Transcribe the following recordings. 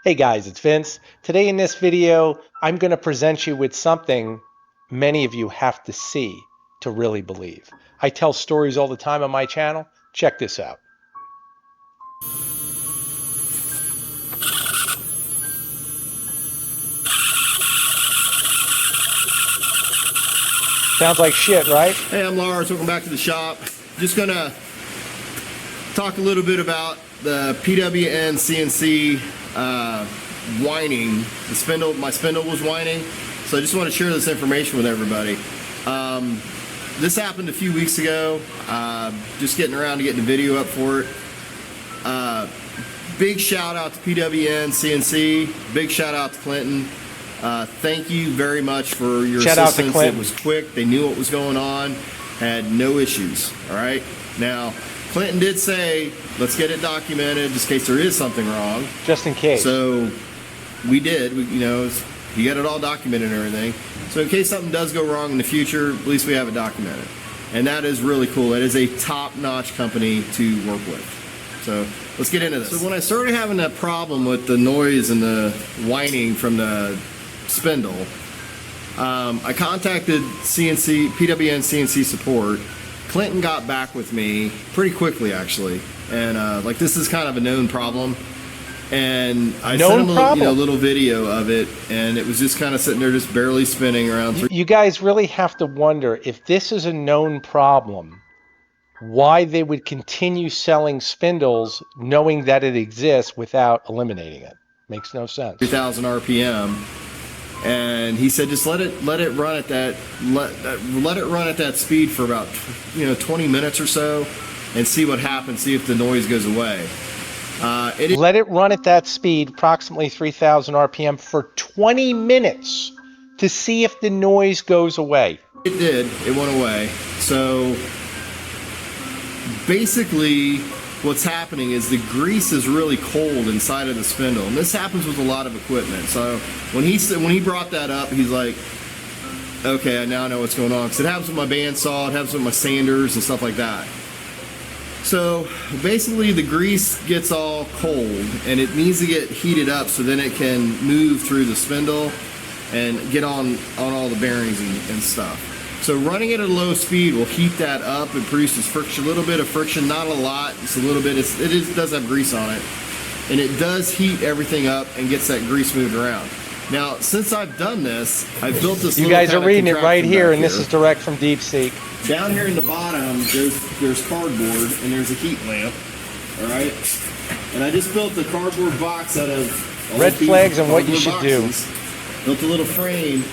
Hey guys, it's Vince. Today in this video, I'm going to present you with something many of you have to see to really believe. I tell stories all the time on my channel. Check this out. Sounds like shit, right? Hey, I'm Lars. Welcome back to the shop. Just gonna talk a little bit about the PwnCNC whining. The spindle, my spindle was whining, so I just want to share this information with everybody. This happened a few weeks ago. Just getting around to getting a video up for it. Big shout out to PwnCNC. Big shout out to Clinton. Thank you very much for your assistance. It was quick. They knew what was going on. Had no issues. All right. Now, Clinton did say, let's get it documented just in case there is something wrong. Just in case. So we did. He got it all documented and everything. So in case something does go wrong in the future, at least we have it documented. And that is really cool. It is a top-notch company to work with. So let's get into this. So when I started having that problem with the noise and the whining from the spindle, I contacted PwnCNC support. Clinton got back with me pretty quickly, actually, and this is kind of a known problem, and I sent him a little video of it, and it was just kind of sitting there, just barely spinning around. You guys really have to wonder, if this is a known problem, why they would continue selling spindles knowing that it exists without eliminating it. Makes no sense. 3,000 RPM. And he said, just let it run at that let it run at that speed for about 20 minutes or so, and see what happens. See if the noise goes away. Let it run at that speed, approximately 3,000 RPM, for 20 minutes to see if the noise goes away. It did. It went away. So basically, what's happening is the grease is really cold inside of the spindle, and this happens with a lot of equipment. So when he brought that up, he's like, okay, I now know what's going on, because it happens with my bandsaw, it happens with my sanders and stuff like that. So basically the grease gets all cold and it needs to get heated up so then it can move through the spindle and get on all the bearings and stuff. So running it at a low speed will heat that up. It produces friction, a little bit of friction, not a lot, just a little bit. It does have grease on it, and it does heat everything up and gets that grease moved around. Now, since I've done this, I've built this. You guys are reading it right here, and this is direct from DeepSeek. Down here in the bottom, there's cardboard and there's a heat lamp. All right, and I just built the cardboard box out of red flags and what you should do. Built a little frame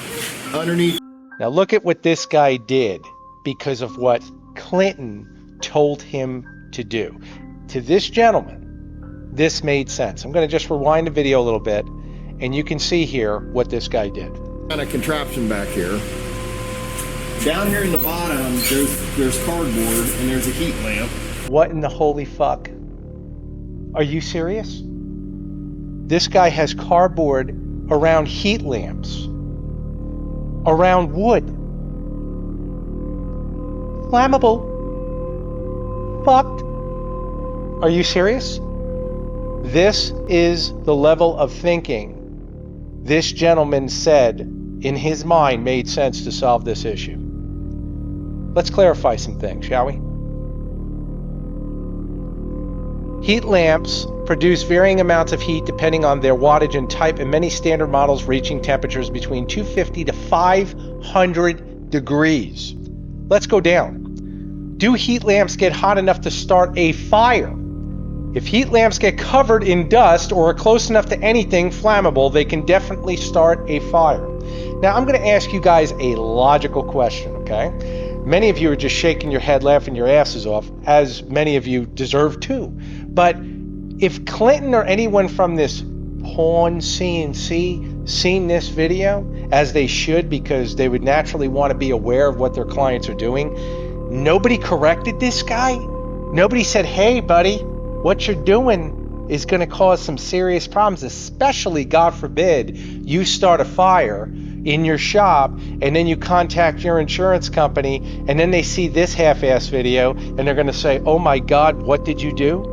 underneath. Now look at what this guy did because of what Clinton told him to do. To this gentleman, this made sense. I'm going to just rewind the video a little bit, and you can see here what this guy did. Kind of contraption back here. Down here in the bottom, there's cardboard and there's a heat lamp. What in the holy fuck? Are you serious? This guy has cardboard around heat lamps. Around wood. Flammable. Fucked. Are you serious? This is the level of thinking this gentleman said in his mind made sense to solve this issue. Let's clarify some things, shall we? Heat lamps produce varying amounts of heat depending on their wattage and type, and many standard models reaching temperatures between 250 to 500 degrees. Let's go down. Do heat lamps get hot enough to start a fire? If heat lamps get covered in dust or are close enough to anything flammable, they can definitely start a fire. Now, I'm going to ask you guys a logical question, okay? Many of you are just shaking your head, laughing your asses off, as many of you deserve to. But if Clinton or anyone from this PwnCNC seen this video, as they should, because they would naturally want to be aware of what their clients are doing, nobody corrected this guy? Nobody said, hey, buddy, what you're doing is going to cause some serious problems, especially, God forbid, you start a fire in your shop and then you contact your insurance company and then they see this half-ass video and they're going to say, oh my God, what did you do?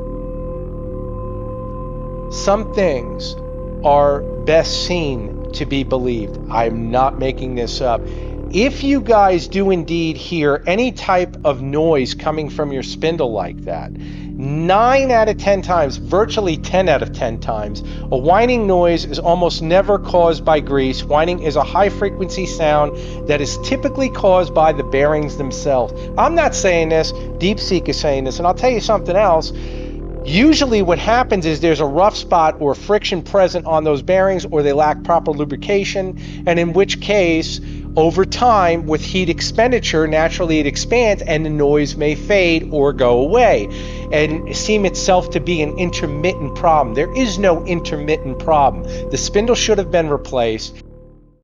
Some things are best seen to be believed. I'm not making this up. If you guys do indeed hear any type of noise coming from your spindle like that, 9 out of 10 times, virtually 10 out of 10 times, a whining noise is almost never caused by grease. Whining is a high frequency sound that is typically caused by the bearings themselves. I'm not saying this, DeepSeek is saying this, and I'll tell you something else. Usually what happens is there's a rough spot or friction present on those bearings, or they lack proper lubrication, and in which case, over time, with heat expenditure, naturally it expands and the noise may fade or go away and seem itself to be an intermittent problem. There is no intermittent problem. The spindle should have been replaced.